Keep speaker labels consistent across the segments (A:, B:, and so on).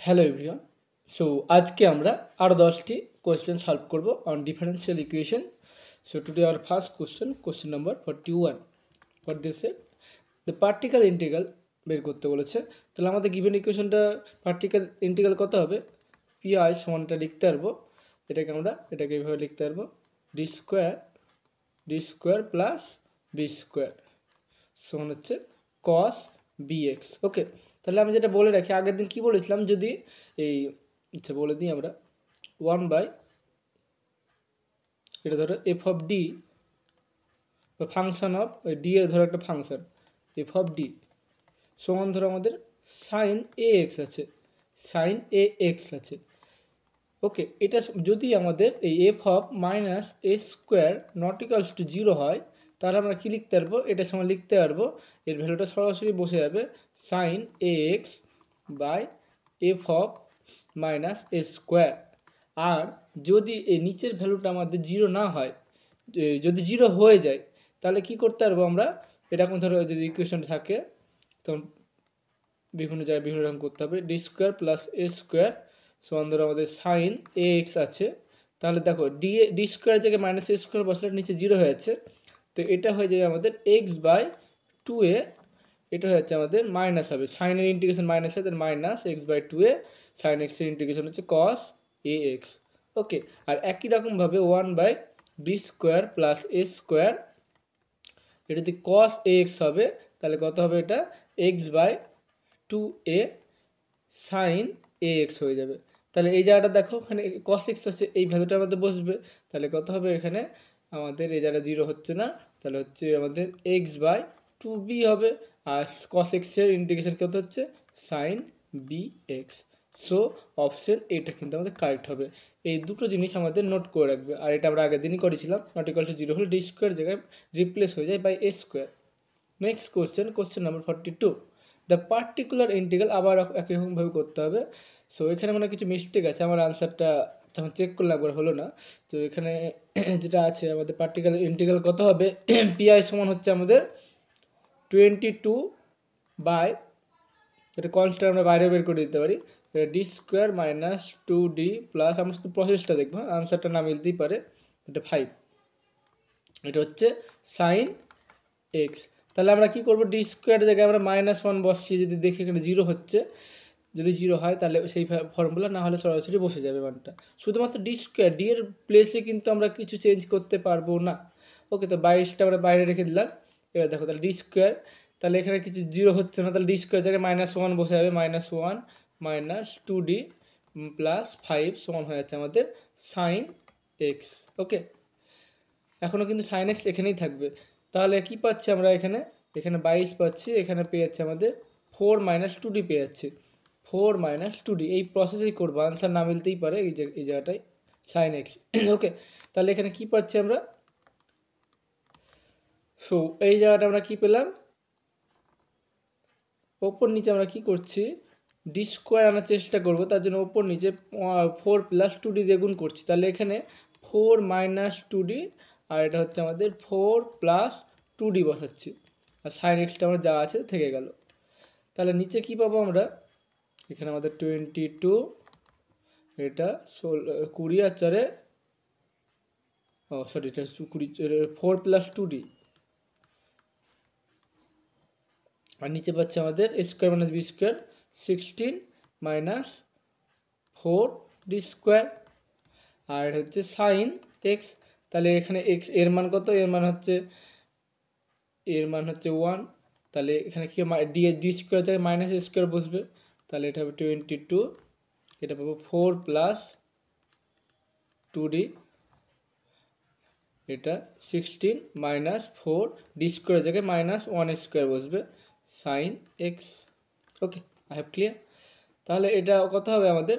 A: Hello everyone. So আজকে আমরা আরও 10টি কোয়েশ্চেন সলভ করব on differential equation. So today our first question number 41 for this the particle integral বের করতে বলেছে। তাহলে আমাদের গিভেন ইকুয়েশনটা পার্টিকেল ইন্টিগ্রাল কত হবে? পিআই সমানটা লিখতে পারবো, এটাকে এইভাবে লিখতে পারবো D square plus B square সমান হচ্ছে কস বিএক্স। ওকে, তাহলে আমি যেটা বলে রাখি, আগের দিন কি বলেছিলাম, যদি এই বলে দিই আমরা 1 বাই এটা ধরো এফ অফ ডি বা ফাংশন অফ ডি এর ধরো একটা ফাংশন এফ অফ ডি সমান ধরো আমাদের সাইন এ এক্স আছে। ওকে, এটা যদি আমাদের এই F of minus A square not equals two 0 হয়, তাহলে আমরা কি লিখতে পারবো? এটার সময় লিখতে পারবো, এর ভ্যালুটা সরাসরি বসে যাবে sine A x by F of minus A square. আর যদি এই নিচের ভ্যালুটা আমাদের 0 না হয়, যদি 0 হয়ে যায়, তাহলে কি করতে পারবো আমরা? এরকম ধরো যদি ইকুয়েশন থাকে, তখন বিভিন্ন জায়গায় বিভিন্ন রকম করতে হবে। D square plus A square সমান ধরো আমাদের সাইন এ এক্স আছে। তাহলে দেখো ডি স্কোয়ার জায়গায় মাইনাস এ স্কোয়ার বসলে নিচে 0 হয়ে যাচ্ছে, তো এটা হয়ে যাবে আমাদের এক্স বাই 2a। এটা হয়ে যাচ্ছে আমাদের মাইনাস হবে, সাইনের ইন্টিগ্রেশন মাইনাস হয়, তাহলে minus x by 2a sine এক্সের ইন্টিগ্রেশন হচ্ছে কস এ এক্স। ওকে, আর একই রকমভাবে 1 by B square plus A square, এটা যদি কস এ এক্স হবে, তাহলে কত হবে? এটা x by 2a sine A x হয়ে যাবে। তাহলে এই জায়গাটা দেখো, ওখানে কস এক্স আছে, এই ভ্যালুটা আমাদের বসবে, তাহলে কত হবে? এখানে আমাদের এই জায়গাটা 0 হচ্ছে না, তাহলে হচ্ছে আমাদের এক্স বাই 2b হবে। আর কস এক্সের ইন্টিগ্রেশন কত হচ্ছে? Sine B x. So option এটা কিন্তু আমাদের কারেক্ট হবে। এই দুটো জিনিস আমাদের নোট করে রাখবে। আর এটা আমরা আগের দিনই করেছিলাম, নট ইকুয়াল টু 0 হলে ডি স্কোয়ার জায়গায় রিপ্লেস হয়ে যায় by A square. Next question number 42, the particular integral. আবার একই রকমভাবে করতে হবে। সো এখানে মানে কিছু মিস্টেক আছে, আমার আনসারটা যখন চেক করলে একবার হলো না। তো এখানে যেটা আছে আমাদের পার্টিকুলার ইন্টিগ্রাল কত হবে? পিআই সমান হচ্ছে আমাদের 22 বাই, এটা কনস্ট্যান্ট আমরা বাইরে বের করে দিতে পারি, D square minus 2d plus, আমরা শুধু প্রসেসটা দেখবো, আনসারটা না মিলতেই পারে। এটা 5, এটা হচ্ছে সাইন এক্স। তাহলে আমরা কি করব? ডি স্কোয়ার জায়গায় আমরা -1 বসিয়ে যদি দেখি এখানে 0 হচ্ছে, যদি 0 হয় তাহলে সেই ফর্মুলা, না হলে সরাসরি বসে যাবে মানটা। শুধুমাত্র ডি স্কোয়ার, ডি এর প্লেসে কিন্তু আমরা কিছু চেঞ্জ করতে পারবো না। ওকে, তো 22টা আমরা বাইরে রেখে দিলাম। এবার দেখো, তাহলে ডি স্কোয়ার, তাহলে এখানে কিছু 0 হচ্ছে না, তাহলে ডি স্কোয়ার জায়গায় -1 বসে যাবে, -1 মাইনাস 2d প্লাস 5 সমান হয়ে যাচ্ছে আমাদের সাইন এক্স। ওকে, এখনও কিন্তু সাইন এক্স এখানেই থাকবে। তাহলে কি পাচ্ছি আমরা? এখানে 22 পাচ্ছি, এখানে পেয়ে যাচ্ছে আমাদের 4 মাইনাস 2d পেয়ে যাচ্ছে, 4 মাইনাস 2d। এই প্রসেসেই করবো, আনসার না মিলতেই পারে এই জায়গাটায় সাইন এক্স। ওকে, তাহলে এখানে কি পাচ্ছি আমরা? সো এই জায়গাটা আমরা কি পেলাম? ওপর নিচে আমরা কি করছি? ডি স্কোয়ার আনার চেষ্টা করবো, তার জন্য ওপর নিচে 4 প্লাস 2d দিয়ে গুণ করছি। তাহলে এখানে 4 মাইনাস 2d, আর এটা হচ্ছে আমাদের 4 প্লাস 2d বসাচ্ছি, আর সাইন এক্সটা আমরা যা আছে থেকে গেল। তাহলে নিচে কি পাবো আমরা? এখানে আমাদের 22, এটা 20 আর 4, সরি এটা 4 প্লাস 2d, আর নিচে পাচ্ছে আমাদের a square minus B square 16 minus 4d square, আর হচ্ছে সাইন এক্স। তাহলে এখানে এক্স এর মান কত? এর মান হচ্ছে 1। তাহলে এখানে কি ডি স্কোয়ার জায়গায় মাইনাস স্কোয়ার বসবে, তাহলে এটা হবে 22, এটা পাবো 4 প্লাস 2d, এটা 16 মাইনাস 4, ডি স্কোয়ার জায়গায় -1 স্কোয়ার বসবে, sine x. Okay, I have clear. তাহলে এটা কত হবে আমাদের?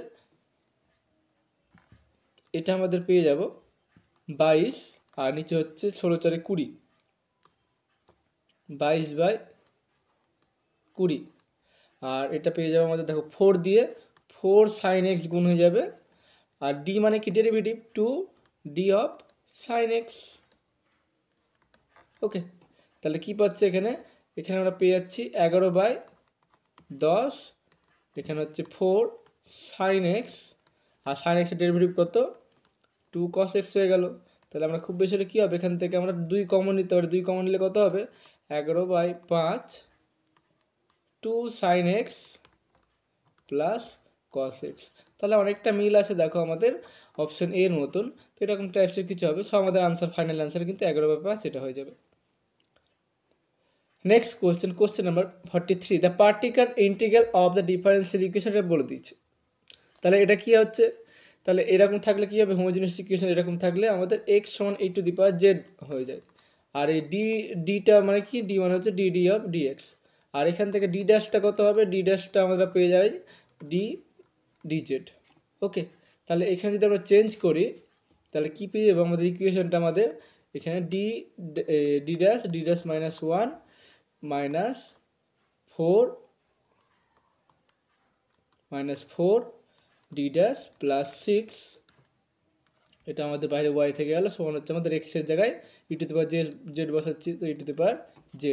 A: এটা আমাদের পেয়ে যাব 22, আর নিচে হচ্ছে 16 4 20, 22 বাই 20, আর এটা পেয়ে যাবো আমাদের, দেখো 4 দিয়ে 4 সাইন এক্স গুণ হয়ে যাবে, আর ডি মানে কি? Derivative 2 D of sine x. Okay, তাহলে কি পাচ্ছে এখানে? এখানে আমরা পেয়ে যাচ্ছি 11/10, এখানে হচ্ছে 4 সাইন এক্স, আর সাইন এক্সের ডেরিভেটিভ কত, 2 cos x হয়ে গেল। তাহলে আমরা খুব বেশি হলে কী হবে, এখান থেকে আমরা 2 কমন নিতে পারি, 2 কমন নিলে কত হবে, 11/5 2 sin x plus cos x। তাহলে অনেকটা মিল আছে দেখো আমাদের অপশন এর মতন। তো এরকম টাইপসের কিছু হবে। সো আমাদের আনসার, ফাইনাল আনসার কিন্তু 11/5 এটা হয়ে যাবে। Next question, question number 43, the particular integral of the differential ইকুয়েশনটা বলে দিচ্ছে। তাহলে এটা কি হচ্ছে, তাহলে এরকম থাকলে কি হবে, হোমোজিনিয়াস ইকুয়েশন এরকম থাকলে আমাদের x সমান e⁻z হয়ে যায়। আর এই ডিটা মানে কি, ডি মানে হচ্ছে ডি অফ dx। আর এখান থেকে ডি ড্যাশটা কত হবে, ডি ড্যাশটা আমরা পেয়ে যাই dz। ওকে, তাহলে এখানে যদি আমরা চেঞ্জ করি তাহলে কি পেয়ে যাবো, আমাদের ইকুয়েশনটা আমাদের এখানে D dash minus 1 minus 4 D dash plus 6, এটা আমাদের বাইরে y থেকে গেল, সমান হচ্ছে আমাদের x এর জায়গায় e⁻z বসাচ্ছি, তো e⁻z।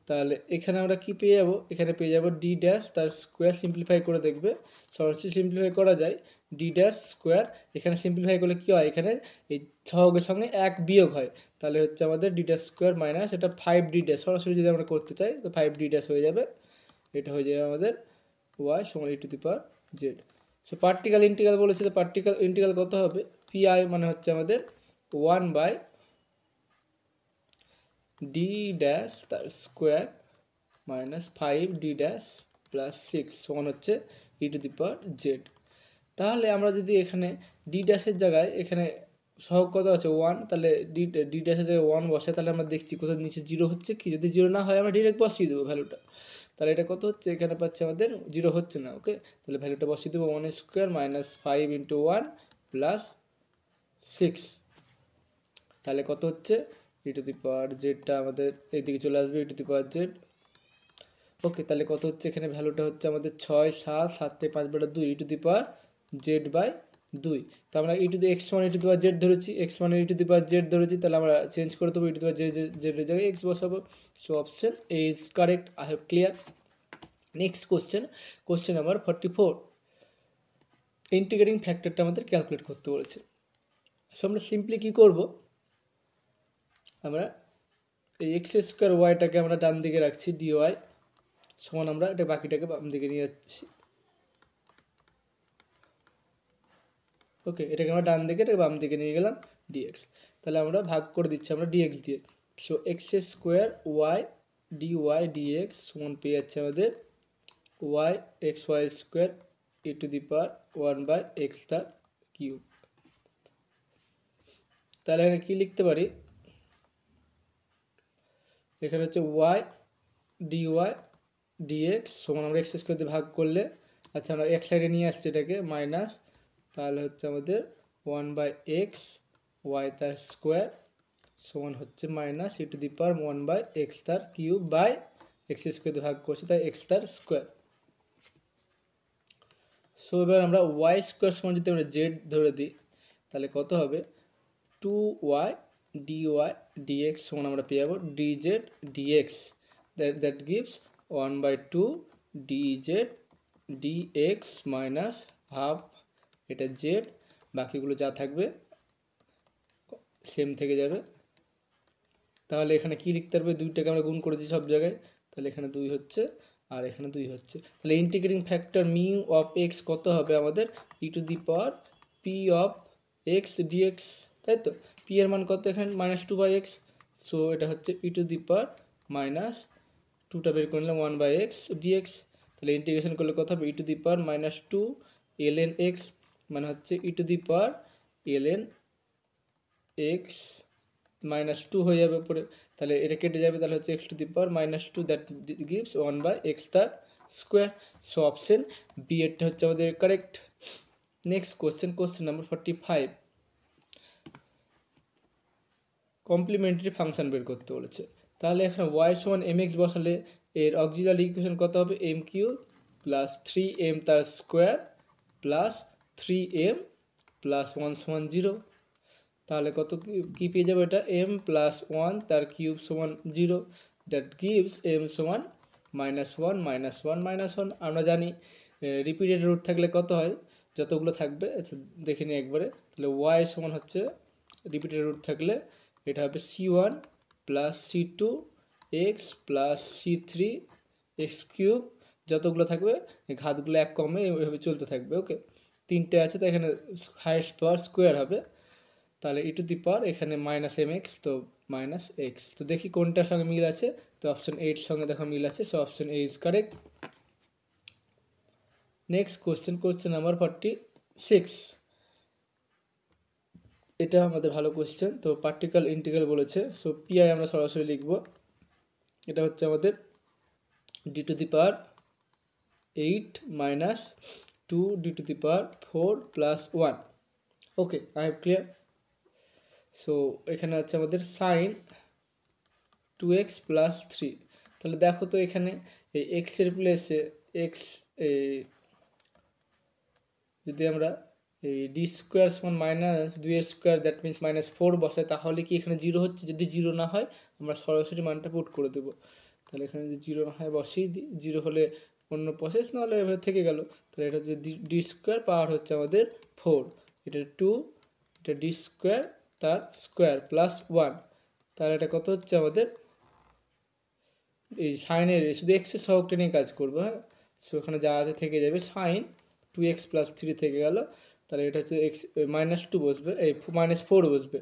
A: তাহলে এখানে আমরা কি পেয়ে যাবো, এখানে পেয়ে যাবো ডি ড্যাশ, তার স্কোয়ার সিম্পলিফাই করে দেখবে, সরাসরি সিম্পলিফাই করা যায়, ডি ড্যাশ স্কোয়ার, এখানে সিম্পলিফাই করলে কি হয়, এখানে এই সহগের সঙ্গে 1 বিয়োগ হয়, তাহলে হচ্ছে আমাদের ডি ড্যাশ স্কোয়ার মাইনাস এটা 5 ডি ড্যাশ, সরাসরি যদি আমরা করতে চাই তো 5 ডি ড্যাশ হয়ে যাবে, এটা হয়ে যাবে আমাদের y সমান e⁻z। সো পার্টিকুলার ইন্টিগ্রাল বলেছে, তো পার্টিকুলার ইন্টিগ্রাল কত হবে, pi মানে হচ্ছে আমাদের 1/d ড্যাশ তার square minus 5d dash plus 6 সমান হচ্ছে e⁻z। তাহলে আমরা যদি এখানে ডি ড্যাশের জায়গায় এখানে সহগ কত আছে 1, তাহলে ডি ড্যাশের জায়গায় 1 বসে, তাহলে আমরা দেখছি কোথাও নিচে 0 হচ্ছে কি, যদি 0 না হয় আমরা ডিরেক্ট বসিয়ে দেবো ভ্যালুটা। তাহলে এটা কত হচ্ছে, এখানে পাচ্ছে আমাদের 0 হচ্ছে না। ওকে, তাহলে ভ্যালুটা বসিয়ে দেবো 1² মাইনাস 5 × 1 প্লাস 6, তাহলে কত হচ্ছে e⁻zটা আমাদের এইদিকে চলে আসবে e⁻z। ওকে, তাহলে কত হচ্ছে, এখানে ভ্যালুটা হচ্ছে আমাদের 6 7 7 থেকে 5/2 e⁻z/2। তো আমরা x সমান e⁻z ধরেছি, x মানে e⁻z ধরেছি, তাহলে আমরা চেঞ্জ করে দেবো e⁻z এর জায়গায় x বসাবো। So option A is correct. I have clear. Next question, question number 44, integrating ফ্যাক্টরটা আমাদের ক্যালকুলেট করতে বলেছে। সো আমরা সিম্পলি কি করব, আমরা এই x² ওয়াইটাকে আমরা ডান দিকে রাখছি, dy সমান আমরা এটা বাকিটাকে বাম দিকে নিয়ে যাচ্ছি। ওকে, এটাকে আমরা ডান দিকে, এটাকে বাম দিকে নিয়ে গেলাম dx। তাহলে আমরা ভাগ করে দিচ্ছি আমরা dx দিয়ে। So x² y dy dx সমান পেয়ে যাচ্ছে আমাদের y xy² e⁻1/x²। তাহলে এখানে কি লিখতে পারি, এখানে হচ্ছে y dy dx সমান আমরা x² দিয়ে ভাগ করলে, আচ্ছা আমরা এক সাইডে নিয়ে আসছি এটাকে মাইনাস, তাহলে হচ্ছে আমাদের 1/x y তার স্কোয়ার সমান হচ্ছে মাইনাস e⁻1/x²/x² দিয়ে ভাগ করছি, তাই x² সো এবার আমরা y² সমান যদি আমরা z ধরে দিই তাহলে কত হবে, 2y dy dx সমান আমরা পেয়ে যাবো dz dx, that gives 1/2 dz dx minus half এটা z, বাকিগুলো যা থাকবে সেম থেকে যাবে। তাহলে এখানে কি লিখতে পারবে, দুইটাকে আমরা গুণ করেছি সব জায়গায়, তাহলে এখানে 2 হচ্ছে আর এখানে 2 হচ্ছে। তাহলে integrating factor mu of x কত হবে আমাদের, e⁻p অফ x dx, তাই তো p এর মান কত, এখানে -2/x, সো এটা হচ্ছে e⁻-2টা বের করে নিলাম 1/x dx। তাহলে ইন্টিগ্রেশন করলে কত হবে, e⁻-2 ln x মানে হচ্ছে e⁻ln x -2 হয়ে যাবে উপরে, তাহলে এটা কেটে যাবে, তাহলে হচ্ছে x⁻-2 that gives 1/x²। So option B এরটা হচ্ছে আমাদের correct. Next question, question number 45, complementary function বের করতে বলেছে। তাহলে এখানে y সমান mx বসালে এর অক্সিলারি ইকুয়েশন কত হবে, m³ প্লাস 3m তার স্কোয়ার প্লাস 3m প্লাস 1 সমান 0। তাহলে কত কি পেয়ে যাবে, এটা m প্লাস 1 তার কিউব সমান 0, দ্যাট গিভস m সমান -1 -1 -1। আমরা জানি রিপিটেড রুট থাকলে কত হয়, যতগুলো থাকবে আচ্ছা দেখে নিই একবারে। তাহলে ওয়াই সমান হচ্ছে রিপিটেড রুট থাকলে এটা হবে c1 plus c2 x plus c3 x cube, যতগুলো থাকবে এই ঘাতগুলো এক কমে এইভাবে চলতে থাকবে। ওকে, তিনটে আছে তো এখানে হাইয়েস্ট পাওয়ার স্কোয়ার হবে, তাহলে ই টু দি পাওয়ার এখানে মাইনাস এম এক্স, তো মাইনাস এক্স। তো দেখি কোনটার সঙ্গে মিল আছে, তো অপশন এইট সঙ্গে দেখো মিল আছে, so option A is correct. Next question, question number 46, এটা আমাদের ভালো কোশ্চেন। তো পার্টিকেল ইন্টিগ্রাল বলেছে, সো পিআই আমরা সরাসরি লিখব। এটা হচ্ছে আমাদের D two the power 8 minus 2 D two the power 4 plus 1। Okay, I have clear. So এখানে আছে আমাদের সাইন 2x প্লাস 3। তাহলে দেখো তো এখানে এই এক্স এর প্লেসে এক্স, যদি আমরা এই ডি স্কোয়ার সমান minus 2 square that means minus 4 বসাই, তাহলে কি এখানে জিরো হচ্ছে? যদি জিরো না হয় আমরা সরাসরি মানটা পুট করে দেবো। তাহলে এখানে যদি জিরো না হয় বসিয়ে দিই, জিরো হলে অন্য প্রসেস, নাহলে এভাবে থেকে গেল। তাহলে এটা হচ্ছে ডি স্কোয়ার পাওয়ার হচ্ছে আমাদের 4, এটা 2, এটা ডি স্কোয়ার তার স্কোয়ার প্লাস 1, তাহলে এটা কত হচ্ছে আমাদের, এই সাইনের শুধু এক্সের সহগটা নিয়ে কাজ করবো। হ্যাঁ, সো ওখানে যা আছে থেকে যাবে, সাইন 2x প্লাস 3 থেকে গেল, তাহলে এটা হচ্ছে এক্স মাইনাস 2 বসবে, এই মাইনাস 4 বসবে।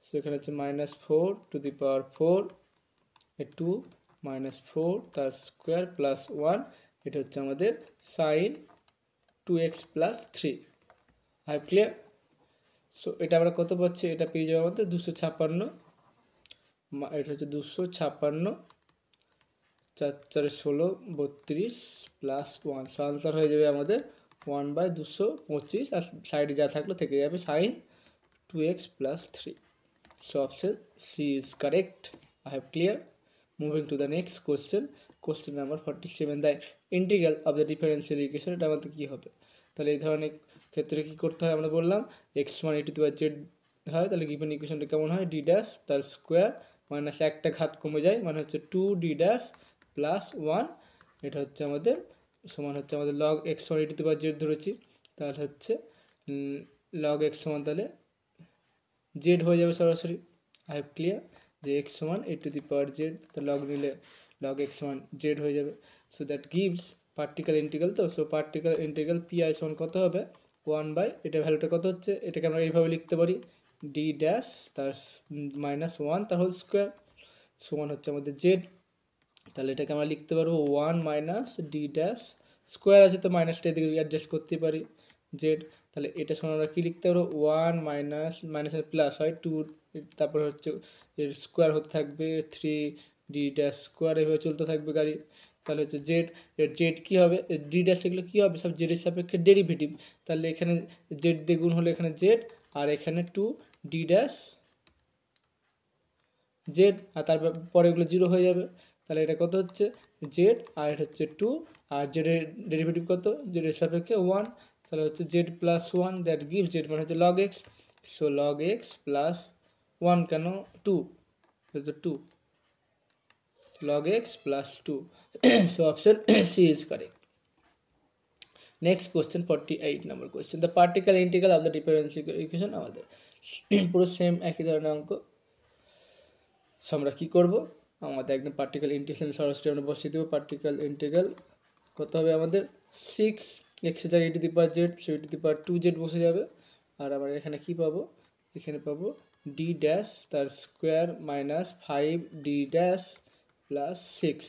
A: সো এখানে হচ্ছে minus 4 to the power 4, A 2 minus 4 তার স্কোয়ার প্লাস 1, এটা হচ্ছে আমাদের sine 2x plus 3। I clear? So এটা আমরা কত পাচ্ছি, এটা পেয়ে যাবো আমাদের 256, এটা হচ্ছে 256, 4 4 16 32 প্লাস 1, সো আনসার হয়ে যাবে আমাদের 1/225, আর সাইডে যা থাকলো থেকে যাবে sine 2x plus 3। So option C is correct. I have clear. Moving to the next question, question number 47, the integral of the differential equation. এটা আমাদের কী হবে? তাহলে এই ধরনের ক্ষেত্রে কী করতে হয়, আমরা বললাম x one E to the power Z হয়, তাহলে গিভেন ইকুয়েশনটা কেমন হয়, ডি ড্যাশ তার স্কোয়ার মাইনাস একটা ঘাত কমে যায়, মানে হচ্ছে 2 ডি ড্যাশ প্লাস 1, এটা হচ্ছে আমাদের সমান হচ্ছে আমাদের log x one E to the power Z ধরেছি, তাহলে হচ্ছে লগ এক্স সমান তাহলে জেড হয়ে যাবে সরাসরি। আই হ্যাভ ক্লিয়ার যে এক্স সমান A to the power Z, তো লগ নিলে লগ এক্স সমান জেড হয়ে যাবে। So that gives particle integral, তো so particle integral P I সমান কত হবে, 1 বাই, এটা ভ্যালুটা কত হচ্ছে, এটাকে আমরা এইভাবে লিখতে পারি, ডি ড্যাশ তার মাইনাস 1 তার হোল স্কোয়ার সমান হচ্ছে আমাদের জেড। তাহলে এটাকে আমরা লিখতে পারবো 1 মাইনাস ডি ড্যাশ, স্কোয়ার আছে তো মাইনাসটা এদিকে অ্যাডজাস্ট করতে পারি, জেড। তাহলে এটা সমান আমরা কী লিখতে পারবো, 1 মাইনাস মাইনাসের প্লাস হয় 2, তারপরে হচ্ছে এর স্কোয়ার হতে থাকবে 3 ডি ড্যাশ স্কোয়ার, এভাবে চলতে থাকবে গাড়ি। তাহলে হচ্ছে জেড, এর জেড কী হবে, ডি ড্যাশ এগুলো কী হবে, সব জেডের সাপেক্ষে ডেরিভেটিভ। তাহলে এখানে জেড দিয়ে গুণ হলে এখানে জেড, আর এখানে 2 ডি ড্যাশ জেড, আর তারপর পরে এগুলো জিরো হয়ে যাবে। তাহলে এটা কত হচ্ছে জেড, আর এটা হচ্ছে 2, আর জেডের ডেরিভেটিভ কত, জেডের সাপেক্ষে 1, তাহলে হচ্ছে Z plus 1, that give Z মানে হচ্ছে log x. So log x plus 1 কেন 2, তো 2 log x plus 2 so option C is correct. Next question, 48 number question, the particle integral of the differential equation আমাদের পুরো সেম একই ধরনের অঙ্ক। So আমরা কী করবো, আমাদের একদম পার্টিকেল ইন্টিগ্রাল সরাসরি আমরা বসিয়ে দেবো। পার্টিকেল ইন্টিগ্রাল কত হবে আমাদের 6 এক্স জায়গায় E to the power Z, so E to the power 2 Z বসে যাবে। আর আমরা এখানে কি পাবো, এখানে পাবো ডি ড্যাশ তার square minus 5 D dash plus 6।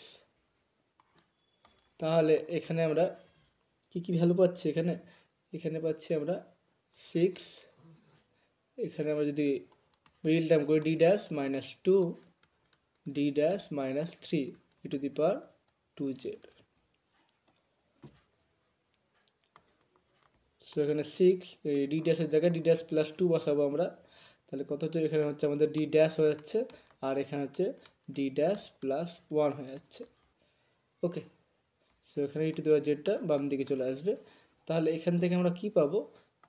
A: তাহলে এখানে আমরা কি কি ভ্যালু পাচ্ছি, এখানে এখানে পাচ্ছি আমরা 6, এখানে আমরা যদি মিডল টার্ম করি D dash minus 2 D dash minus 3 E to the power 2 Z. So এখানে 6, এই ডি ড্যাশের জায়গায় ডি ড্যাশ প্লাস 2 বসাবো আমরা, তাহলে কত হচ্ছে, এখানে হচ্ছে আমাদের ডি ড্যাশ হয়ে যাচ্ছে, আর এখানে হচ্ছে ডি ড্যাশ প্লাস 1 হয়ে যাচ্ছে। ওকে, সো এখানে ই টু দি পাওয়ার জেডটা বাম দিকে চলে আসবে। তাহলে এখান থেকে আমরা কি পাবো,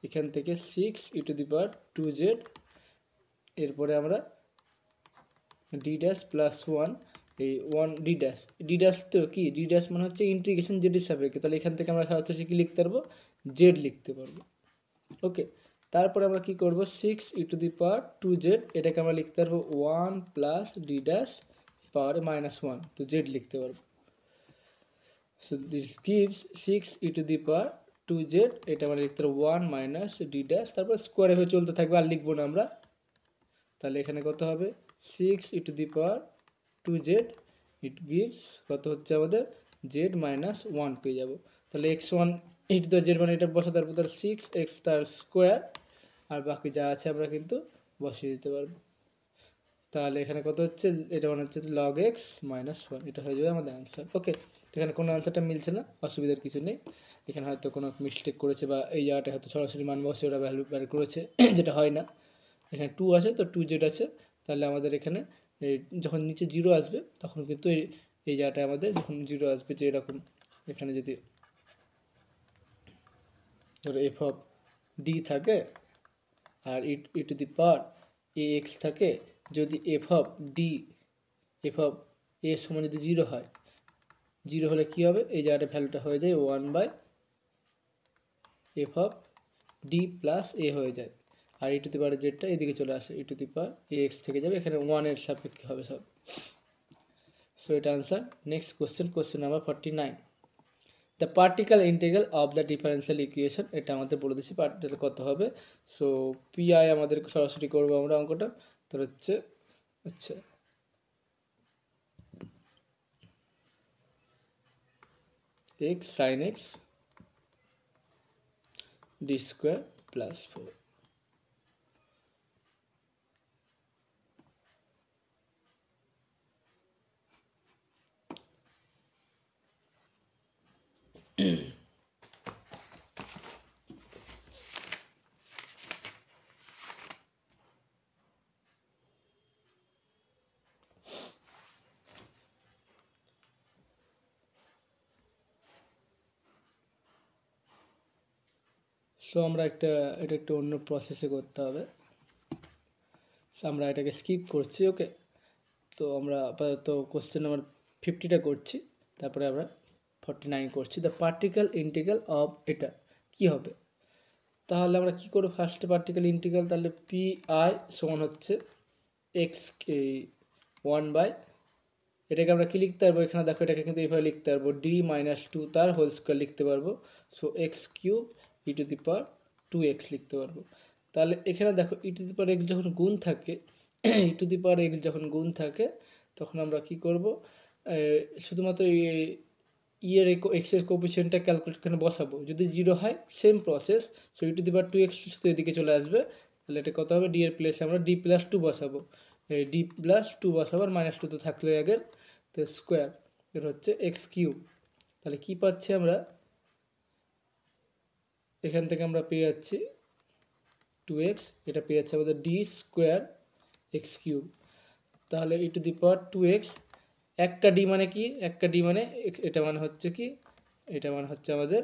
A: এখান থেকে 6 ই টু দি পাওয়ার 2 জেড, এরপরে আমরা ডি ড্যাশ প্লাস 1, এই 1 ডি ড্যাশ, ডি ড্যাশ তো কি, ডি ড্যাশ মানে হচ্ছে ইন্টিগ্রেশন জেডের সাপেক্ষে, তাহলে এখান থেকে আমরা সরাসরি কি লিখতে পারবো, জেড লিখতে পারবো। ওকে, তারপরে আমরা কি করব, 6e⁻²z, এটাকে আমরা লিখতে পারবো 1 প্লাস ডি ড্যাশ পাওয়ার -1, তো জেড লিখতে পারবো। সো দিস গিভস 6e⁻²z, এটা আমরা লিখতে পারবো 1 মাইনাস ডি ড্যাশ, তারপর স্কোয়ারে হয়ে চলতে থাকবে, আর লিখবো না আমরা। তাহলে এখানে কত হবে, 6e⁻²z, ইট গিভস কত হচ্ছে আমাদের z-1 পেয়ে যাব। তাহলে x1 e⁻z মানে এটা বসাতে পারবো, তাহলে 6x তার স্কোয়ার, আর বাকি যা আছে আমরা কিন্তু বসিয়ে দিতে পারবো। তাহলে এখানে কত হচ্ছে, এটা মানে হচ্ছে log x -1, এটা হয়ে যাবে আমাদের অ্যান্সার। ওকে, এখানে কোনো অ্যান্সারটা মিলছে না, অসুবিধার কিছু নেই। এখানে হয়তো কোনো মিস্টেক করেছে, বা এই জায়গাটা হয়তো সরাসরি মান বসে ওরা ভ্যালু বের করেছে, যেটা হয় না। এখানে 2 আছে, তো 2z আছে, তাহলে আমাদের এখানে যখন নিচে 0 আসবে তখন কিন্তু এই জায়গাটায় আমাদের যখন 0 আসবে, যে এরকম এখানে যদি ধরো এফ অফ ডি থাকে আর e⁻ax থাকে, যদি F of D, F of A সমান যদি 0 হয়, 0 হলে কি হবে, এই জায়গাটা ভ্যালুটা হয়ে যায় 1/f অফ ডি প্লাস এ হয়ে যায়, আর e⁻zটা এদিকে চলে আসে, e⁻ax থেকে যাবে, এখানে 1 এর সাপেক্ষে হবে সব। সো এটা answer. Next question, question number 49, the particle integral of the differential equation, এটা আমাদের বলে দিচ্ছি পার্টিকেল কত হবে। সো পিআই আমাদের সরাসরি করবো আমরা অঙ্কটা, তো হচ্ছে আচ্ছা x sin x d square plus 4, so আমরা এটা একটু অন্য প্রসেসে করতে হবে, আমরা এটাকে স্কিপ করছি। ওকে, তো আমরা আপাতত কোশ্চেন নাম্বার 50টা করছি, তারপরে আমরা 49 করছি। দ্য পার্টিকেল ইন্টিগ্রাল অফ, এটা কি হবে, তাহলে আমরা কি করব, ফার্স্টে পার্টিকেল ইন্টিগ্রাল, তাহলে পি আই সমান হচ্ছে এক্স 1 বাই, এটাকে আমরা কি লিখতে পারবো, এখানে দেখো এটাকে কিন্তু এইভাবে লিখতে পারবো, d-2 তার হোল স্কোয়ার লিখতে পারবো। সো x³ e⁻2x লিখতে পারবো। তাহলে এখানে দেখো e⁻x যখন গুণ থাকে, e⁻x যখন গুণ থাকে, তখন আমরা কি করব, শুধুমাত্র এর এক্স এর কোএফিসিয়েন্টটা ক্যালকুলেট করে বসাবো, যদি 0 হয় সেম প্রসেস, সো e⁻2x শুধু এদিকে চলে আসবে, তাহলে এটা কত হবে, d এর প্লেসে আমরা d+2 বসাবো, d+2 বসাবো, আর -2 তো থাকলে আগের, তো স্কোয়ার, এটা হচ্ছে x³। তাহলে কি পাচ্ছি আমরা, এখান থেকে আমরা পেয়ে যাচ্ছি 2x, এটা পেয়ে যাচ্ছে আমাদের d স্কোয়ার x³। তাহলে e⁻2x, একটা d মানে কি, একটা d মানে এটা মানে হচ্ছে কি, এটা মানে হচ্ছে আমাদের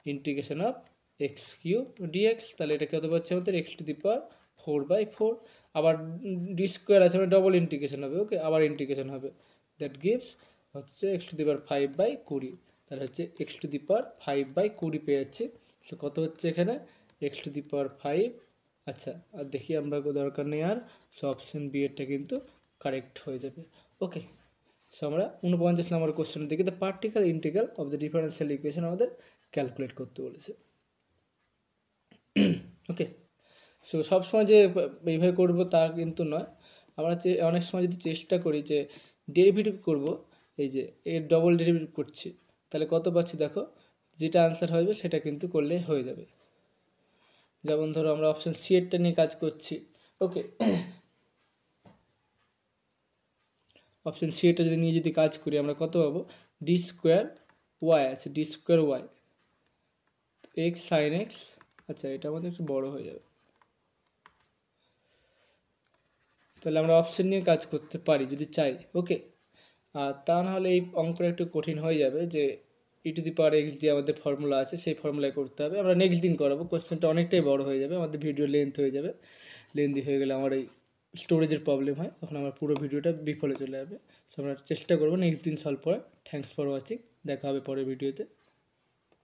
A: ইন্টিগ্রেশন অফ x³ dx, তাহলে এটা কত পাচ্ছি আমাদের x⁴/4, আবার d স্কোয়ার আছে মানে ডবল ইন্টিগ্রেশন হবে। ওকে, আবার ইন্টিগ্রেশন হবে, দ্যাট গিভস হচ্ছে x⁵/20, তাহলে হচ্ছে x⁵/20 পেয়ে যাচ্ছি। তো কত হচ্ছে এখানে x⁵। আচ্ছা, আর দেখি আমরা দরকার নেই আর, সো অপশন বি এরটা কিন্তু কারেক্ট হয়ে যাবে। ওকে, সো আমরা 49 নম্বর কোশ্চেনের দিকে, the particle integral of the differential equation আমাদের ক্যালকুলেট করতে বলেছে। ওকে, সো সবসময় যে এইভাবে করবো তা কিন্তু নয়, আমরা অনেক সময় যদি চেষ্টা করি যে ডেরিভেটিভ করব, এই যে এর ডবল ডেরিভেটিভ করছি, তাহলে কত পাচ্ছি দেখো, যেটা আনসার হবে সেটা কিন্তু করলে হয়ে যাবে। যেমন ধরো আমরা অপশন সি এরটা নিয়ে কাজ করছি। ওকে, অপশন সি এটা যদি নিয়ে যদি কাজ করি, আমরা কত পাবো, ডি স্কোয়ার ওয়াই আছে, D square Y x sine x. আচ্ছা, এটা আমাদের একটু বড় হয়ে যাবে, তাহলে আমরা অপশন নিয়ে কাজ করতে পারি যদি চাই। ওকে, আর তা নাহলে এই অঙ্কটা একটু কঠিন হয়ে যাবে, যে e⁻x যে আমাদের ফর্মুলা আছে সেই ফর্মুলায় করতে হবে। আমরা নেক্সট দিন করাবো, কোশ্চেনটা অনেকটাই বড় হয়ে যাবে, আমাদের ভিডিও লেন্থ হয়ে যাবে, লেন্দি হয়ে গেলে আমার এই স্টোরেজের প্রবলেম হয় তখন আমার পুরো ভিডিওটা বিফলে চলে যাবে। সো আমরা চেষ্টা করবো নেক্সট দিন সলভ করার। থ্যাংকস ফর ওয়াচিং, দেখা হবে পরের ভিডিওতে।